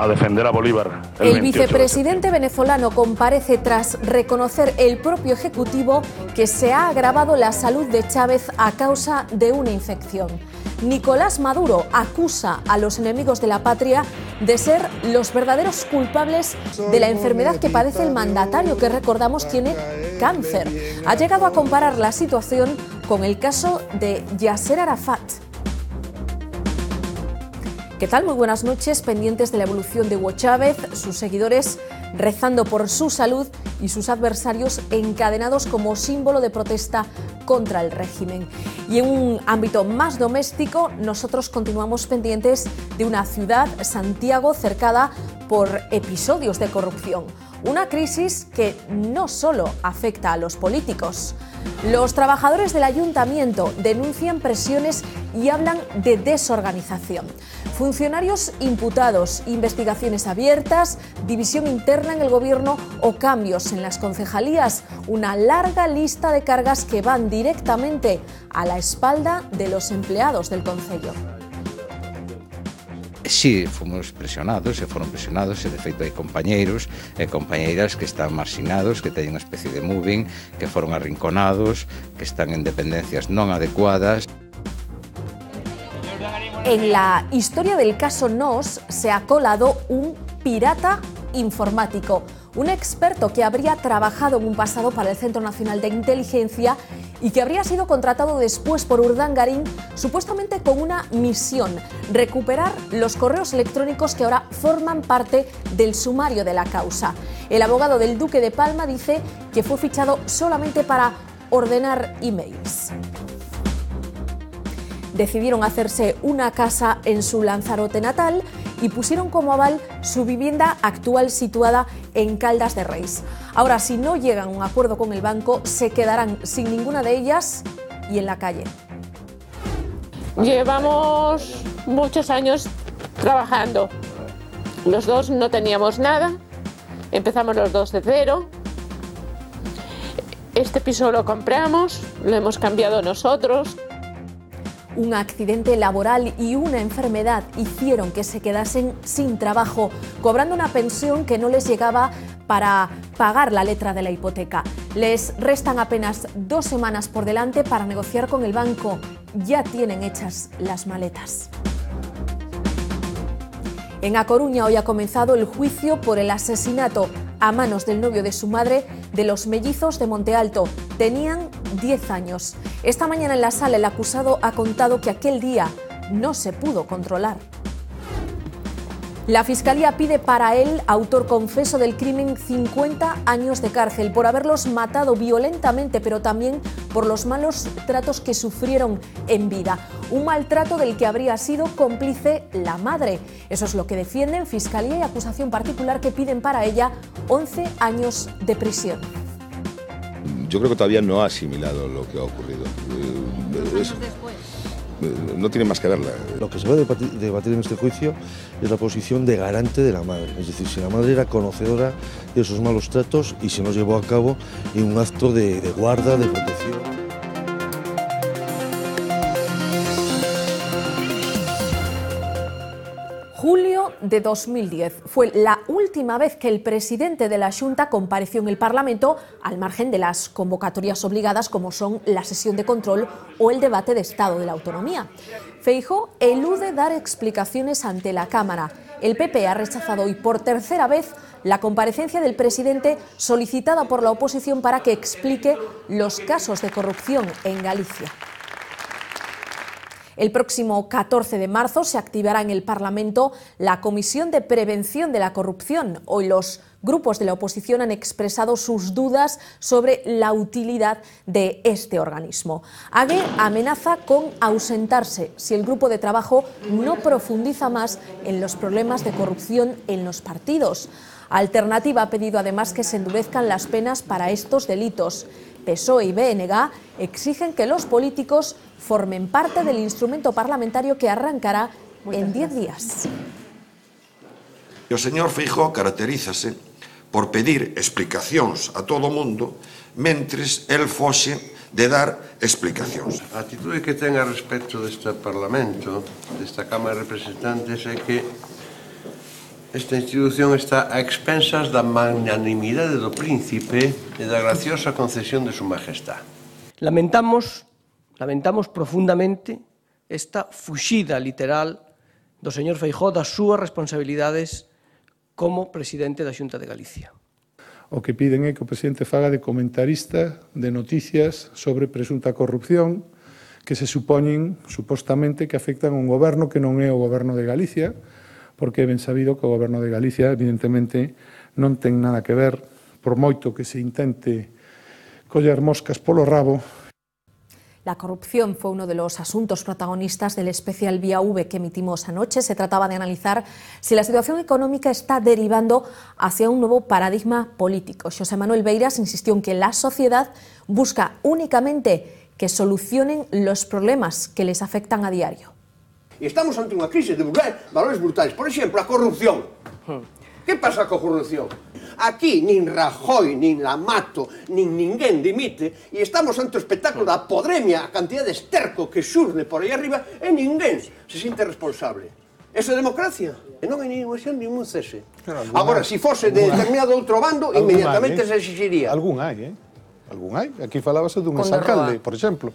a defender a Bolívar. El vicepresidente venezolano comparece tras reconocer el propio Ejecutivo que se ha agravado la salud de Chávez a causa de una infección. Nicolás Maduro acusa a los enemigos de la patria de ser los verdaderos culpables de la enfermedad que padece el mandatario, que recordamos tiene cáncer. Ha llegado a comparar la situación con el caso de Yasser Arafat. ¿Qué tal? Muy buenas noches, pendientes de la evolución de Hugo Chávez, sus seguidores rezando por su salud y sus adversarios encadenados como símbolo de protesta contra el régimen. Y en un ámbito más doméstico, nosotros continuamos pendientes de una ciudad, Santiago, cercada por episodios de corrupción. Una crisis que no solo afecta a los políticos. Los trabajadores del ayuntamiento denuncian presiones y hablan de desorganización. Funcionarios imputados, investigaciones abiertas, división interna en el gobierno o cambios en las concejalías. Una larga lista de cargas que van directamente a la espalda de los empleados del concello. Sí, fomos presionados, e foron presionados, e de feito hai compañeiros e compañeiras que están marxinados, que teñen unha especie de moving, que foron arrinconados, que están en dependencias non adecuadas. En la historia del caso NOS se ha colado un pirata informático, un experto que habría trabajado en un pasado para el Centro Nacional de Inteligencia y que habría sido contratado después por Urdangarín, supuestamente con una misión: recuperar los correos electrónicos que ahora forman parte del sumario de la causa. El abogado del Duque de Palma dice que fue fichado solamente para ordenar emails. Decidieron hacerse una casa en su Lanzarote natal y pusieron como aval su vivienda actual situada en Caldas de Reis. Ahora, si no llegan a un acuerdo con el banco, se quedarán sin ninguna de ellas y en la calle. Llevamos muchos años trabajando. Los dos no teníamos nada, empezamos los dos de cero. Este piso lo compramos, lo hemos cambiado nosotros. Un accidente laboral y una enfermedad hicieron que se quedasen sin trabajo, cobrando una pensión que no les llegaba para pagar la letra de la hipoteca. Les restan apenas 2 semanas por delante para negociar con el banco. Ya tienen hechas las maletas. En A Coruña hoy ha comenzado el juicio por el asesinato a manos del novio de su madre de los mellizos de Monte Alto. Tenían 10 años. Esta mañana en la sala el acusado ha contado que aquel día no se pudo controlar. La Fiscalía pide para él, autor confeso del crimen, 50 años de cárcel por haberlos matado violentamente, pero también por los malos tratos que sufrieron en vida. Un maltrato del que habría sido cómplice la madre. Eso es lo que defienden Fiscalía y acusación particular, que piden para ella 11 años de prisión. Yo creo que todavía no ha asimilado lo que ha ocurrido. No tiene más que verla. Lo que se va a debatir en este juicio es la posición de garante de la madre. Es decir, si la madre era conocedora de esos malos tratos y se nos llevó a cabo en un acto de guarda, de protección. Julio de 2010 fue la última vez que el presidente de la Xunta compareció en el Parlamento, al margen de las convocatorias obligadas como son la sesión de control o el debate de Estado de la Autonomía. Feijóo elude dar explicaciones ante la Cámara. El PP ha rechazado hoy por tercera vez la comparecencia del presidente solicitada por la oposición para que explique los casos de corrupción en Galicia. El próximo 14 de marzo se activará en el Parlamento la Comisión de Prevención de la Corrupción. Hoy los grupos de la oposición han expresado sus dudas sobre la utilidad de este organismo. Ague amenaza con ausentarse si el grupo de trabajo no profundiza más en los problemas de corrupción en los partidos. Alternativa ha pedido además que se endurezcan las penas para estos delitos. PSOE y BNG exigen que los políticos formen parte del instrumento parlamentario que arrancará en 10 días. O señor Feijóo caracterízase por pedir explicacións a todo o mundo mentres el foxe de dar explicacións. A atitude que ten a respecto deste Parlamento, desta Cámara de Representantes, é que Esta institución está a expensas da magnanimidade do príncipe e da graciosa concesión de su majestad. Lamentamos profundamente esta fuxida literal do señor Feijóo das súas responsabilidades como presidente da Xunta de Galicia. O que piden é que o presidente faga de comentarista de noticias sobre presunta corrupción que se supoñen, supostamente, que afectan a un goberno que non é o goberno de Galicia, porque é ben sabido que o goberno de Galicia, evidentemente, non ten nada que ver, por moito que se intente coller moscas polo rabo. La corrupción fue uno de los asuntos protagonistas del especial Vía V que emitimos anoche. Se trataba de analizar si la situación económica está derivando hacia un nuevo paradigma político. Xosé Manuel Beiras insistió en que la sociedad busca únicamente que solucionen los problemas que les afectan a diario. E estamos ante unha crise de valores brutais. Por exemplo, a corrupción. Que pasa coa corrupción? Aquí nin Rajoy, nin Lamato, nin ninguén dimite e estamos ante o espectáculo da podremia, a cantidad de esterco que xurne por aí arriba e ninguén se sinte responsable. Eso é democracia? E non hai ningún cese. Agora, se fose de determinado outro bando, inmediatamente se exigiría. Algún hai, Algún hai. Aquí falábase dun exalcalde, por exemplo.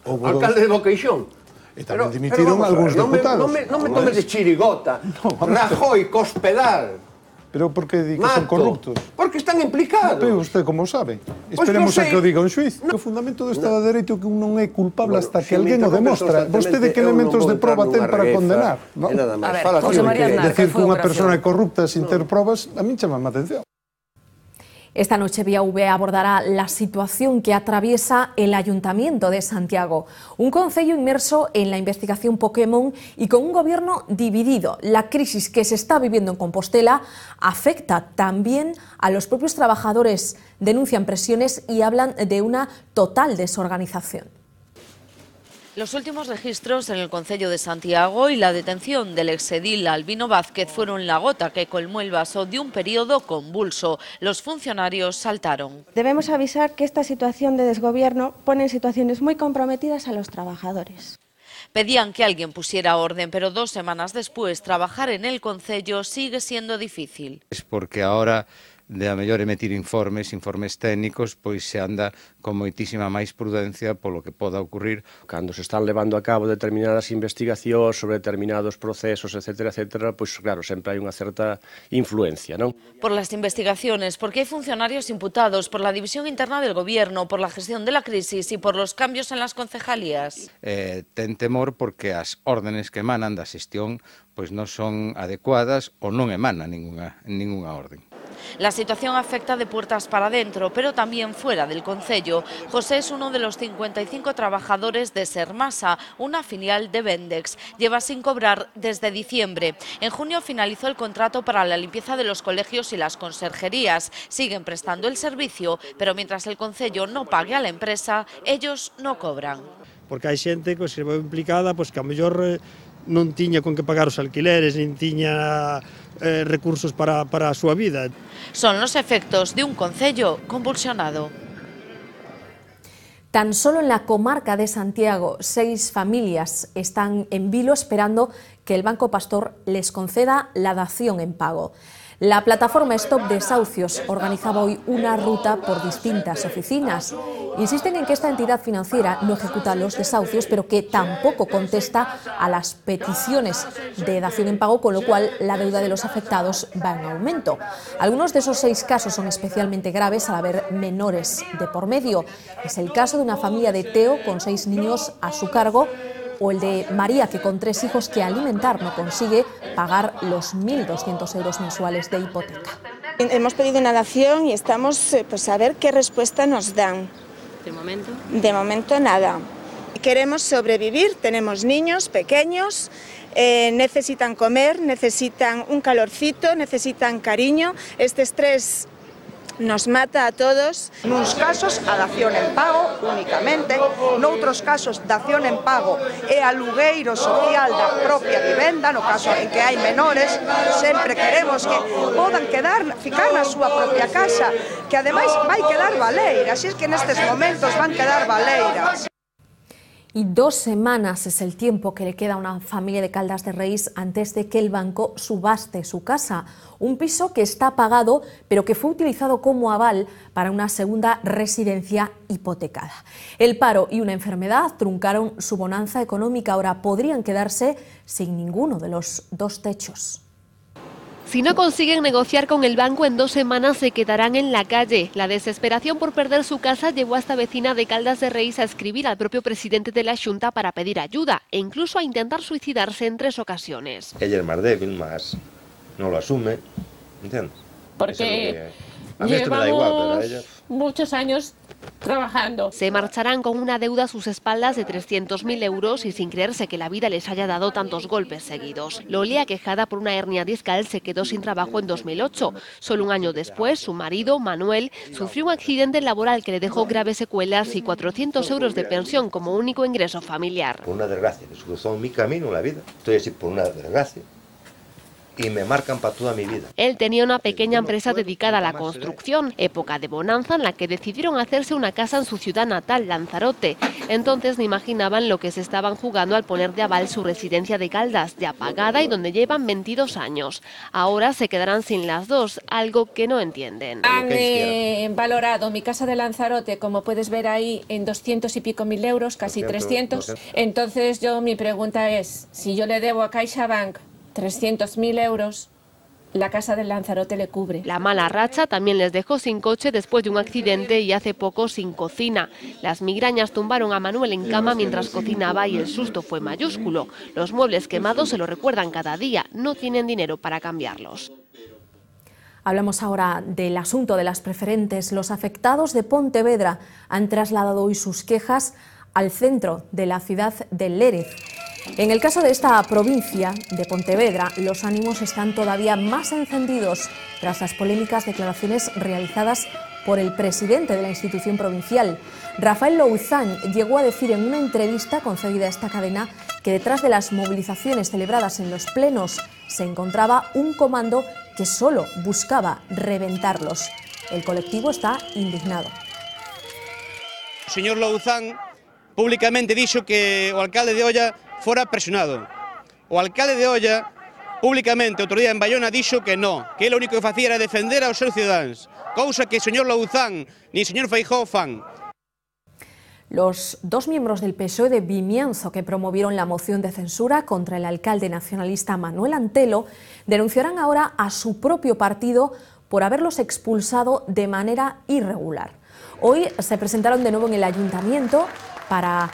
Alcalde de Boqueixón. E tamén dimitiron algúns deputados. Non me tomes de chirigota. Rajoy, Cospedal. Pero por que di que son corruptos? Porque están implicados. Pero usted como sabe? Esperemos a que o diga un xuiz. O fundamento do Estado de Dereito que un non é culpable hasta que alguén o demostra. Vostede que elementos de proba ten para condenar? A ver, José María Aznar, decir que unha persona é corrupta sin ter probas, a mí chama a atención. Esta noche Vía V abordará la situación que atraviesa el Ayuntamiento de Santiago, un concello inmerso en la investigación Pokémon y con un gobierno dividido. La crisis que se está viviendo en Compostela afecta también a los propios trabajadores, denuncian presiones y hablan de una total desorganización. Los últimos registros en el concello de Santiago y la detención del exedil Albino Vázquez fueron la gota que colmó el vaso de un periodo convulso. Los funcionarios saltaron. Debemos avisar que esta situación de desgobierno pone en situaciones muy comprometidas a los trabajadores. Pedían que alguien pusiera orden, pero 2 semanas después trabajar en el concello sigue siendo difícil. Es porque ahora de a mellor emitir informes técnicos, pois se anda con moitísima máis prudencia polo que poda ocurrir. Cando se están levando a cabo determinadas investigacións sobre determinados procesos, etcétera, pois claro, sempre hai unha certa influencia, non? Por las investigaciones, porque hay funcionarios imputados, por la división interna del gobierno, por la gestión de la crisis y por los cambios en las concejalías. Ten temor porque as órdenes que emanan da xestión pois non son adecuadas ou non emana ningunha orden. La situación afecta de puertas para adentro, pero también fuera del concello. José es uno de los 55 trabajadores de Sermasa, una filial de Vendex. Lleva sin cobrar desde diciembre. En junio finalizó el contrato para la limpieza de los colegios y las conserjerías. Siguen prestando el servicio, pero mientras el concello no pague a la empresa, ellos no cobran. Porque hai xente que se ve implicada, pois que a mellor non tiña con que pagar os alquileres, nin tiña recursos para a súa vida. Son los efectos de un concello convulsionado. Tan solo en la comarca de Santiago, 6 familias están en vilo esperando que el Banco Pastor les conceda la dación en pago. La plataforma Stop Desahucios organizaba hoy una ruta por distintas oficinas. Insisten en que esta entidad financiera no ejecuta los desahucios, pero que tampoco contesta a las peticiones de dación en pago, con lo cual la deuda de los afectados va en aumento. Algunos de esos 6 casos son especialmente graves al haber menores de por medio. Es el caso de una familia de Teo con 6 niños a su cargo, o el de María, que con 3 hijos que alimentar no consigue pagar los 1.200 euros mensuales de hipoteca. Hemos pedido una dación y estamos a ver qué respuesta nos dan. ¿De momento? De momento nada. Queremos sobrevivir, tenemos niños pequeños, necesitan comer, necesitan un calorcito, necesitan cariño. Este estrés nos mata a todos. Nuns casos a dación en pago únicamente, noutros casos dación en pago e alugueiro social da propia vivenda, no caso en que hai menores, sempre queremos que podan ficar na súa propia casa, que ademais vai quedar baleira, así es que nestes momentos van quedar baleiras. Y 2 semanas es el tiempo que le queda a una familia de Caldas de Reis antes de que el banco subaste su casa. Un piso que está pagado, pero que fue utilizado como aval para una segunda residencia hipotecada. El paro y una enfermedad truncaron su bonanza económica. Ahora podrían quedarse sin ninguno de los 2 techos. Si no consiguen negociar con el banco, en 2 semanas se quedarán en la calle. La desesperación por perder su casa llevó a esta vecina de Caldas de Reis a escribir al propio presidente de la Xunta para pedir ayuda e incluso a intentar suicidarse en 3 ocasiones. Ella es más débil, más no lo asume, ¿entiendes? Porque a mí esto me da igual, pero a ella... muchos años trabajando. Se marcharán con una deuda a sus espaldas de 300.000 euros y sin creerse que la vida les haya dado tantos golpes seguidos. Loli, aquejada por una hernia discal, se quedó sin trabajo en 2008. Solo un año después, su marido, Manuel, sufrió un accidente laboral que le dejó graves secuelas y 400 euros de pensión como único ingreso familiar. Por una desgracia que se cruzó en mi camino en la vida. Estoy así por una desgracia. Y me marcan para toda mi vida. Él tenía una pequeña empresa dedicada a la construcción, época de bonanza en la que decidieron hacerse una casa en su ciudad natal, Lanzarote. Entonces no imaginaban lo que se estaban jugando al poner de aval su residencia de Caldas, ya pagada y donde llevan 22 años. Ahora se quedarán sin las 2, algo que no entienden. Han valorado mi casa de Lanzarote, como puedes ver ahí, en 200 y pico mil euros, casi 300. Entonces mi pregunta es, si yo le debo a CaixaBank 300.000 euros, la casa del Lanzarote le cubre. La mala racha también les dejó sin coche después de un accidente y hace poco sin cocina. Las migrañas tumbaron a Manuel en cama mientras cocinaba y el susto fue mayúsculo. Los muebles quemados se lo recuerdan cada día, no tienen dinero para cambiarlos. Hablamos ahora del asunto de las preferentes. Los afectados de Pontevedra han trasladado hoy sus quejas al centro de la ciudad de Lérez. En el caso de esta provincia de Pontevedra, los ánimos están todavía más encendidos tras las polémicas declaraciones realizadas por el presidente de la institución provincial. Rafael Louzán llegó a decir en una entrevista concedida a esta cadena que detrás de las movilizaciones celebradas en los plenos se encontraba un comando que solo buscaba reventarlos. El colectivo está indignado. O señor Louzán públicamente dixo que o alcalde de Oia fora presionado. O alcalde de Oia, públicamente, outro día en Bayona, dixo que no, que ele o único que facía era defender aos seus cidadáns, cousa que o señor Louzán ni o señor Feijóo fan. Los 2 miembros del PSOE de Vimianzo que promovieron la moción de censura contra el alcalde nacionalista Manuel Antelo denunciarán ahora a su propio partido por haberlos expulsado de manera irregular. Hoy se presentaron de nuevo en el ayuntamiento para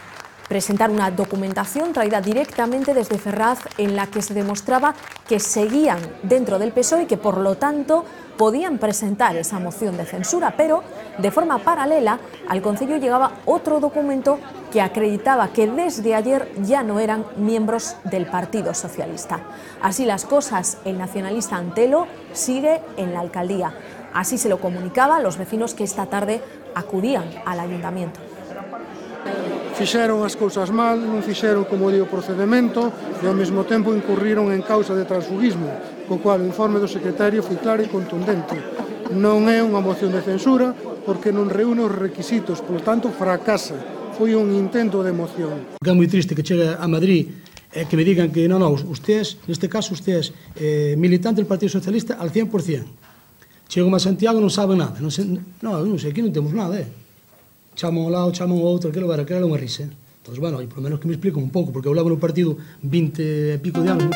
presentar una documentación traída directamente desde Ferraz en la que se demostraba que seguían dentro del PSOE y que por lo tanto podían presentar esa moción de censura, pero de forma paralela al Concello llegaba otro documento que acreditaba que desde ayer ya no eran miembros del Partido Socialista. Así las cosas, el nacionalista Antelo sigue en la alcaldía. Así se lo comunicaba a los vecinos que esta tarde acudían al ayuntamiento. Fixeron as cousas mal, non fixeron como di o procedemento e ao mesmo tempo incurriron en causa de transfugismo, co cual o informe do secretario foi claro e contundente. Non é unha moción de censura porque non reúne os requisitos, polo tanto fracasa. Foi un intento de moción. É moi triste que chegue a Madrid e que me digan que non, ustedes, neste caso ustedes, militantes del Partido Socialista al 100%. Chego a Santiago e non saben nada. Non sei, aquí non temos nada, Chaman ao lado, chaman ao outro, aquilo era unha risa. Entón, bueno, por lo menos que me expliquen un pouco, porque eu levo no partido 20 e pico de anos.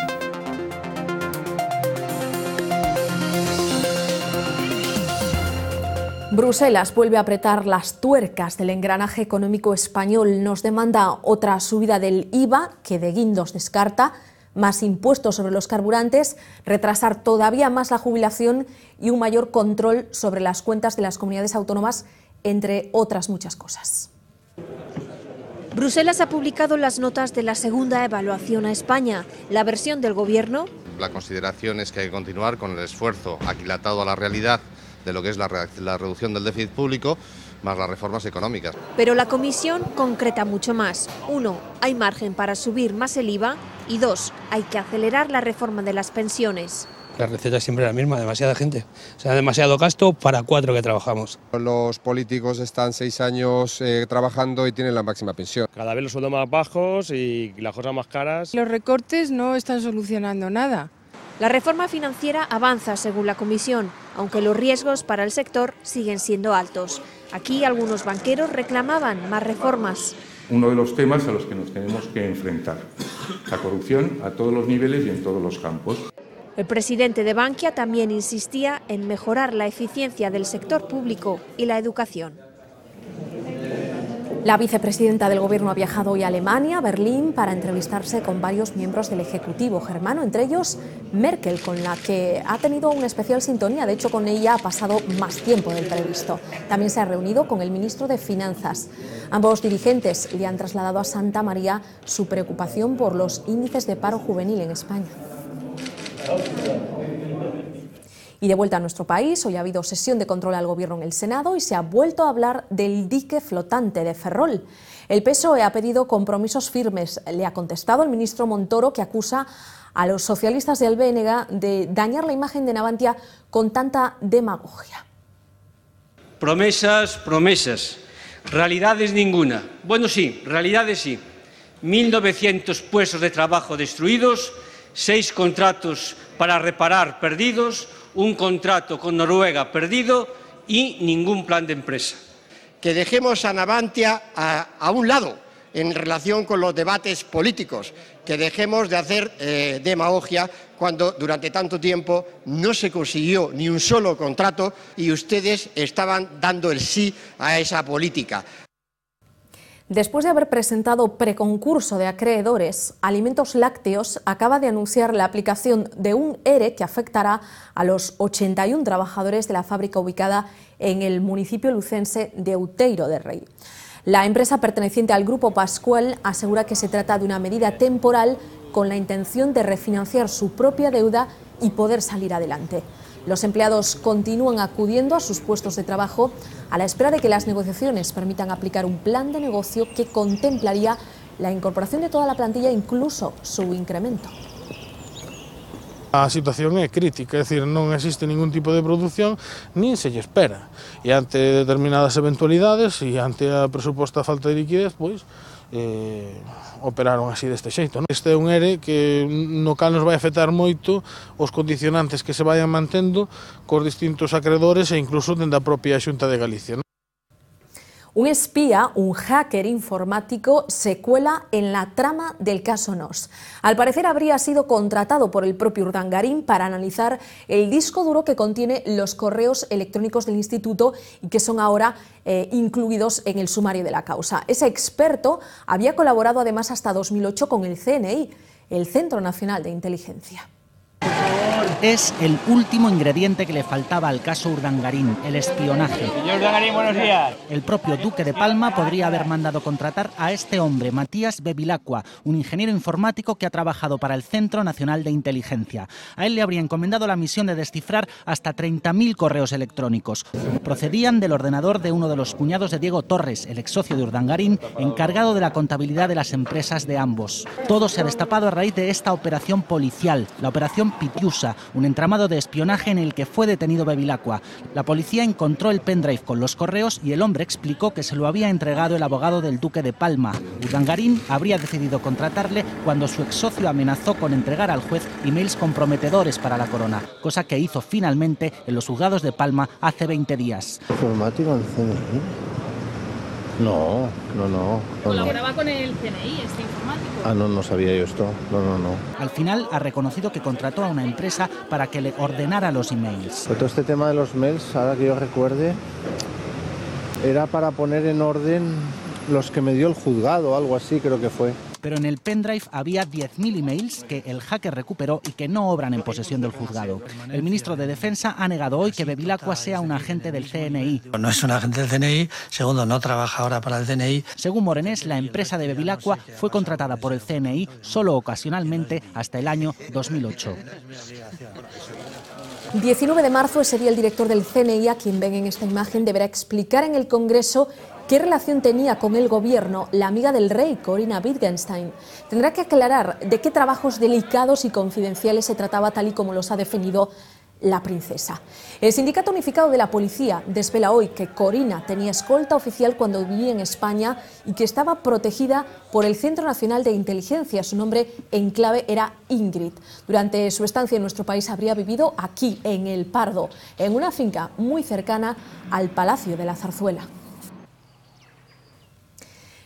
Bruselas vuelve a apretar las tuercas del engranaje económico español. Nos demanda otra subida del IVA, que de guindos descarta, más impuestos sobre los carburantes, retrasar todavía más la jubilación y un mayor control sobre las cuentas de las comunidades autónomas, entre otras muchas cosas. Bruselas ha publicado las notas de la segunda evaluación a España. La versión del Gobierno. La consideración es que hay que continuar con el esfuerzo aquilatado a la realidad de lo que es la reducción del déficit público, más las reformas económicas. Pero la Comisión concreta mucho más. 1. Hay margen para subir más el IVA y 2. Hay que acelerar la reforma de las pensiones. La receta es siempre la misma, demasiada gente. O sea, demasiado gasto para 4 que trabajamos. Los políticos están 6 años trabajando y tienen la máxima pensión. Cada vez los sueldos más bajos y las cosas más caras. Los recortes no están solucionando nada. La reforma financiera avanza según la Comisión, aunque los riesgos para el sector siguen siendo altos. Aquí algunos banqueros reclamaban más reformas. Uno de los temas a los que nos tenemos que enfrentar, la corrupción a todos los niveles y en todos los campos. El presidente de Bankia también insistía en mejorar la eficiencia del sector público y la educación. La vicepresidenta del Gobierno ha viajado hoy a Alemania, Berlín, para entrevistarse con varios miembros del Ejecutivo germano, entre ellos Merkel, con la que ha tenido una especial sintonía. De hecho, con ella ha pasado más tiempo del previsto. También se ha reunido con el ministro de Finanzas. Ambos dirigentes le han trasladado a Santa María su preocupación por los índices de paro juvenil en España. Y de vuelta a nuestro país, hoy ha habido sesión de control al Gobierno en el Senado y se ha vuelto a hablar del dique flotante de Ferrol. El PSOE ha pedido compromisos firmes. Le ha contestado el ministro Montoro, que acusa a los socialistas del BNG de dañar la imagen de Navantia con tanta demagogia. Promesas, promesas. Realidades ninguna. Bueno, sí, realidades sí. 1.900 puestos de trabajo destruidos, 6 contratos para reparar perdidos, un contrato con Noruega perdido y ningún plan de empresa. Que dejemos a Navantia a un lado en relación con los debates políticos, que dejemos de hacer demagogia cuando durante tanto tiempo no se consiguió ni un solo contrato y ustedes estaban dando el sí a esa política. Después de haber presentado preconcurso de acreedores, Alimentos Lácteos acaba de anunciar la aplicación de un ERE que afectará a los 81 trabajadores de la fábrica ubicada en el municipio lucense de Outeiro de Rei. La empresa perteneciente al Grupo Pascual asegura que se trata de una medida temporal con la intención de refinanciar su propia deuda y poder salir adelante. Los empleados continúan acudiendo a sus puestos de trabajo a la espera de que las negociaciones permitan aplicar un plan de negocio que contemplaría la incorporación de toda la plantilla, incluso su incremento. A situación é crítica, é dicir, non existe ningún tipo de produción, nin se lle espera. E ante determinadas eventualidades e ante a presuposta falta de liquidez, pois, operaron así deste xeito. Este é un ERE que no cal nos vai afectar moito os condicionantes que se vayan mantendo cos distintos acreedores e incluso dende a propia Xunta de Galicia. Un espía, un hacker informático, se cuela en la trama del caso Nos. Al parecer habría sido contratado por el propio Urdangarín para analizar el disco duro que contiene los correos electrónicos del instituto y que son ahora incluidos en el sumario de la causa. Ese experto había colaborado además hasta 2008 con el CNI, el Centro Nacional de Inteligencia. Es el último ingrediente que le faltaba al caso Urdangarín, el espionaje. Señor Urdangarín, buenos días. El propio Duque de Palma podría haber mandado contratar a este hombre, Matías Bevilacqua, un ingeniero informático que ha trabajado para el Centro Nacional de Inteligencia. A él le habría encomendado la misión de descifrar hasta 30.000 correos electrónicos. Procedían del ordenador de uno de los cuñados de Diego Torres, el ex socio de Urdangarín, encargado de la contabilidad de las empresas de ambos. Todo se ha destapado a raíz de esta operación policial, la operación Pitiusa, un entramado de espionaje en el que fue detenido Bevilacqua. La policía encontró el pendrive con los correos y el hombre explicó que se lo había entregado el abogado del Duque de Palma. Urdangarín habría decidido contratarle cuando su ex socio amenazó con entregar al juez emails comprometedores para la corona, cosa que hizo finalmente en los juzgados de Palma hace 20 días. ¿Informático en CNI? No. ¿Colaboraba con el CNI este informático? No sabía yo esto. No. Al final ha reconocido que contrató a una empresa para que le ordenara los emails. Pero todo este tema de los mails, ahora que yo recuerde, era para poner en orden los que me dio el juzgado, algo así creo que fue. Pero en el pendrive había 10.000 emails que el hacker recuperó y que no obran en posesión del juzgado. El ministro de Defensa ha negado hoy que Bevilacqua sea un agente del CNI. No es un agente del CNI, segundo, no trabaja ahora para el CNI. Según Morenés, la empresa de Bevilacqua fue contratada por el CNI solo ocasionalmente hasta el año 2008. 19 de marzo, ese día el director del CNI, a quien ven en esta imagen, deberá explicar en el Congreso ¿Qué relación tenía con el gobierno la amiga del rey, Corinna Wittgenstein? Tendrá que aclarar de qué trabajos delicados y confidenciales se trataba, tal y como los ha definido la princesa. El Sindicato Unificado de la Policía desvela hoy que Corinna tenía escolta oficial cuando vivía en España y que estaba protegida por el Centro Nacional de Inteligencia. Su nombre en clave era Ingrid. Durante su estancia en nuestro país habría vivido aquí, en El Pardo, en una finca muy cercana al Palacio de la Zarzuela.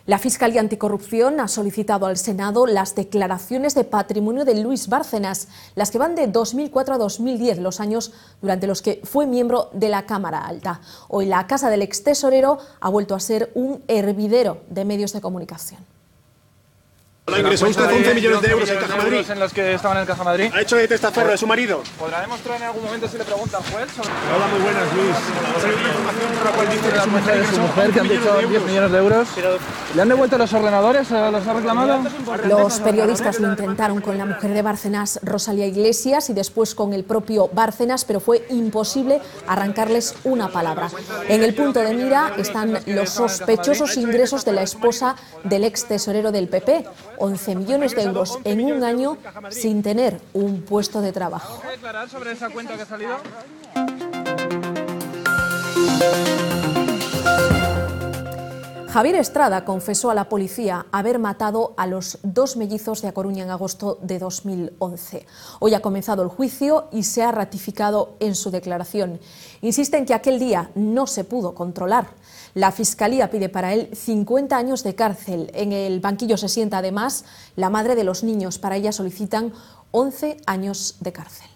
La Fiscalía Anticorrupción ha solicitado al Senado las declaraciones de patrimonio de Luis Bárcenas, las que van de 2004 a 2010, los años durante los que fue miembro de la Cámara Alta. Hoy la casa del extesorero ha vuelto a ser un hervidero de medios de comunicación. Ingresó usted 11 millones de euros en Caja Madrid. En los que estaban en Caja Madrid. ¿Ha hecho de testaferro de su marido? ¿Podrá demostrar en algún momento si le pregunta al juez? Hola, muy buenas, Luis. ¿Hay una información por la cual dice la mujer de su mujer que han dicho 10 millones de euros? ¿Le han devuelto los ordenadores? ¿Los ha reclamado? Los periodistas lo intentaron con la mujer de Bárcenas, Rosalía Iglesias, y después con el propio Bárcenas, pero fue imposible arrancarles una palabra. En el punto de mira están los sospechosos ingresos de la esposa del ex tesorero del PP, 11 millones de euros en un año sin tener un puesto de trabajo. ¿Puede declarar sobre esa cuenta que ha salido? Javier Estrada confesó a la policía haber matado a los 2 mellizos de A Coruña en agosto de 2011. Hoy ha comenzado el juicio y se ha ratificado en su declaración. Insiste en que aquel día no se pudo controlar. La Fiscalía pide para él 50 años de cárcel. En el banquillo se sienta además la madre de los niños. Para ella solicitan 11 años de cárcel.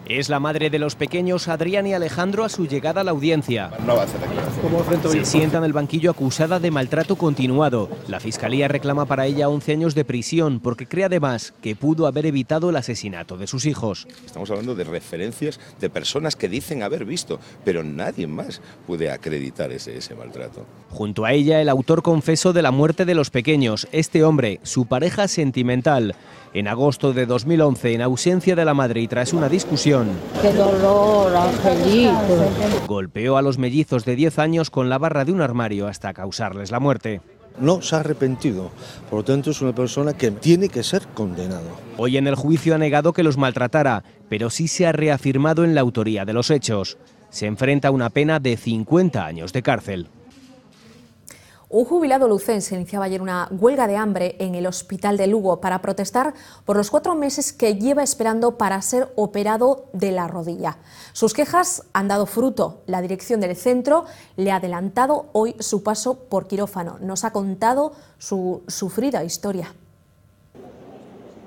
Es la madre de los pequeños Adrián y Alejandro a su llegada a la audiencia. No va a hacer declaración. Se sienta en el banquillo acusada de maltrato continuado. La Fiscalía reclama para ella 11 años de prisión porque cree además que pudo haber evitado el asesinato de sus hijos. Estamos hablando de referencias de personas que dicen haber visto, pero nadie más puede acreditar ese maltrato. Junto a ella, el autor confeso de la muerte de los pequeños, este hombre, su pareja sentimental. En agosto de 2011, en ausencia de la madre y tras una discusión, ¡qué dolor, Angelito! Golpeó a los mellizos de 10 años con la barra de un armario hasta causarles la muerte. No se ha arrepentido, por lo tanto es una persona que tiene que ser condenado. Hoy en el juicio ha negado que los maltratara, pero sí se ha reafirmado en la autoría de los hechos. Se enfrenta a una pena de 50 años de cárcel. Un jubilado lucense iniciaba ayer una huelga de hambre en el hospital de Lugo para protestar por los 4 meses que lleva esperando para ser operado de la rodilla. Sus quejas han dado fruto. La dirección del centro le ha adelantado hoy su paso por quirófano. Nos ha contado su sufrida historia.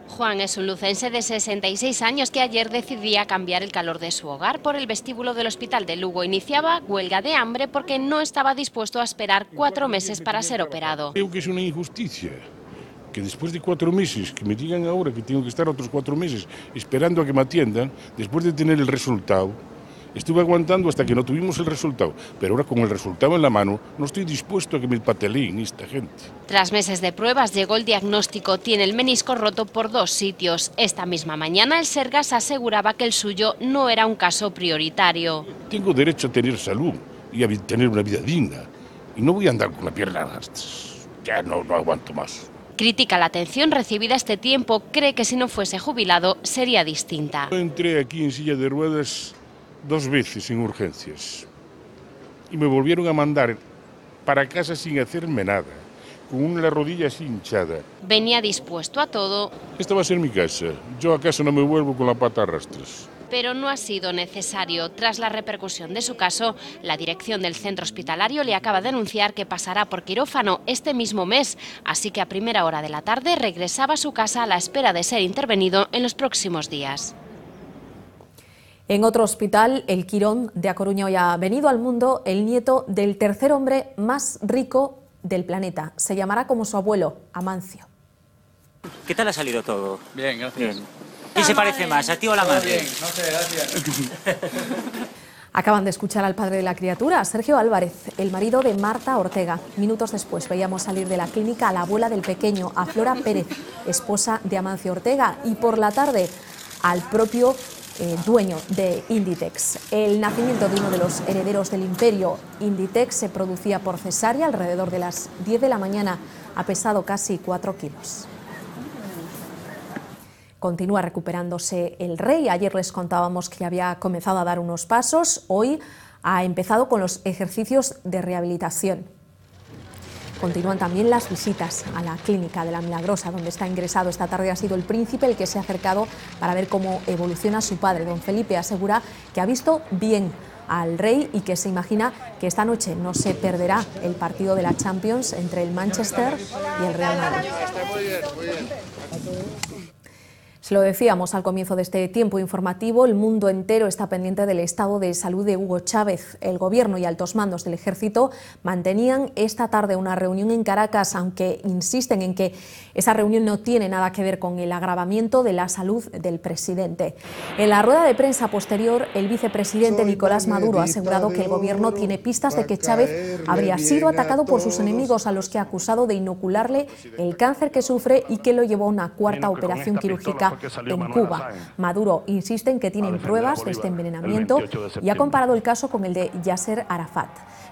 Juan es un lucense de 66 años que ayer decidía cambiar el calor de su hogar por el vestíbulo del hospital de Lugo. Iniciaba huelga de hambre porque no estaba dispuesto a esperar 4 meses para ser operado. Creo que es una injusticia que después de 4 meses, que me digan ahora que tengo que estar otros 4 meses esperando a que me atiendan, después de tener el resultado. Estuve aguantando hasta que no tuvimos el resultado, pero ahora con el resultado en la mano no estoy dispuesto a que me pateleen esta gente. Tras meses de pruebas llegó el diagnóstico, tiene el menisco roto por 2 sitios. Esta misma mañana el Sergas aseguraba que el suyo no era un caso prioritario. Tengo derecho a tener salud y a tener una vida digna y no voy a andar con la pierna, ya no aguanto más. Critica la atención recibida este tiempo, cree que si no fuese jubilado sería distinta. Entré aquí en silla de ruedas 2 veces en urgencias y me volvieron a mandar para casa sin hacerme nada, con una rodilla así hinchada. Venía dispuesto a todo. Esta va a ser mi casa, yo a casa no me vuelvo con la pata a rastras. Pero no ha sido necesario. Tras la repercusión de su caso, la dirección del centro hospitalario le acaba de anunciar que pasará por quirófano este mismo mes, así que a primera hora de la tarde regresaba a su casa a la espera de ser intervenido en los próximos días. En otro hospital, el Quirón de A Coruña, hoy ha venido al mundo el nieto del tercer hombre más rico del planeta. Se llamará como su abuelo, Amancio. ¿Qué tal ha salido todo? Bien, gracias. Bien. ¿Quién se parece más, a ti o a la madre? Bien, no sé, gracias. Acaban de escuchar al padre de la criatura, Sergio Álvarez, el marido de Marta Ortega. Minutos después veíamos salir de la clínica a la abuela del pequeño, a Flora Pérez, esposa de Amancio Ortega, y por la tarde al propio dueño de Inditex. El nacimiento de uno de los herederos del imperio Inditex se producía por cesárea alrededor de las 10 de la mañana. Ha pesado casi 4 kilos. Continúa recuperándose el rey. Ayer les contábamos que había comenzado a dar unos pasos. Hoy ha empezado con los ejercicios de rehabilitación. Continúan también las visitas a la clínica de la Milagrosa, donde está ingresado. Esta tarde ha sido el príncipe el que se ha acercado para ver cómo evoluciona su padre. Don Felipe asegura que ha visto bien al rey y que se imagina que esta noche no se perderá el partido de la Champions entre el Manchester y el Real Madrid. Se lo decíamos al comienzo de este tiempo informativo, el mundo entero está pendiente del estado de salud de Hugo Chávez. El Gobierno y altos mandos del Ejército mantenían esta tarde una reunión en Caracas, aunque insisten en que esa reunión no tiene nada que ver con el agravamiento de la salud del presidente. En la rueda de prensa posterior, el vicepresidente Nicolás Maduro ha asegurado que el Gobierno tiene pistas de que Chávez habría sido atacado por sus enemigos, a los que ha acusado de inocularle el cáncer que sufre y que lo llevó a una cuarta operación quirúrgica en Cuba. Maduro insiste en que tienen pruebas de este envenenamiento y ha comparado el caso con el de Yasser Arafat.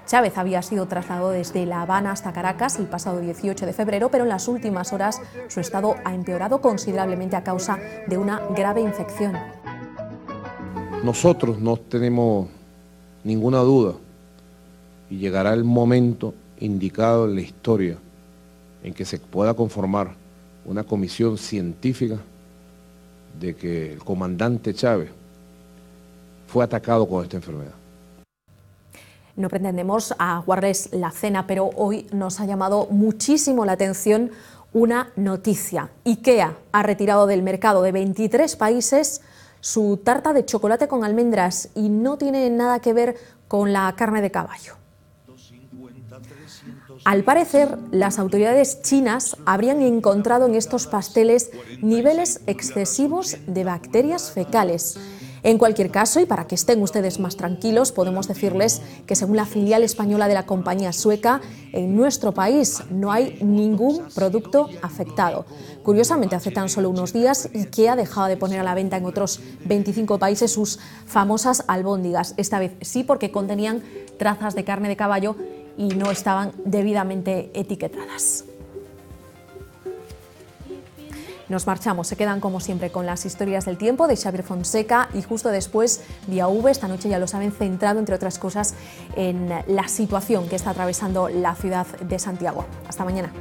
Chávez había sido trasladado desde La Habana hasta Caracas el pasado 18 de febrero, pero en las últimas horas su estado ha empeorado considerablemente a causa de una grave infección. Nosotros no tenemos ninguna duda y llegará el momento indicado en la historia en que se pueda conformar una comisión científica de que el comandante Chávez fue atacado con esta enfermedad. No pretendemos aguarles la cena, pero hoy nos ha llamado muchísimo la atención una noticia. IKEA ha retirado del mercado de 23 países su tarta de chocolate con almendras y no tiene nada que ver con la carne de caballo. Al parecer, las autoridades chinas habrían encontrado en estos pasteles niveles excesivos de bacterias fecales. En cualquier caso, y para que estén ustedes más tranquilos, podemos decirles que según la filial española de la compañía sueca, en nuestro país no hay ningún producto afectado. Curiosamente, hace tan solo unos días, IKEA dejaba de poner a la venta en otros 25 países sus famosas albóndigas. Esta vez sí, porque contenían trazas de carne de caballo y no estaban debidamente etiquetadas. Nos marchamos, se quedan como siempre con las historias del tiempo de Xavier Fonseca y justo después Vía V, esta noche ya lo saben, centrado entre otras cosas en la situación que está atravesando la ciudad de Santiago. Hasta mañana.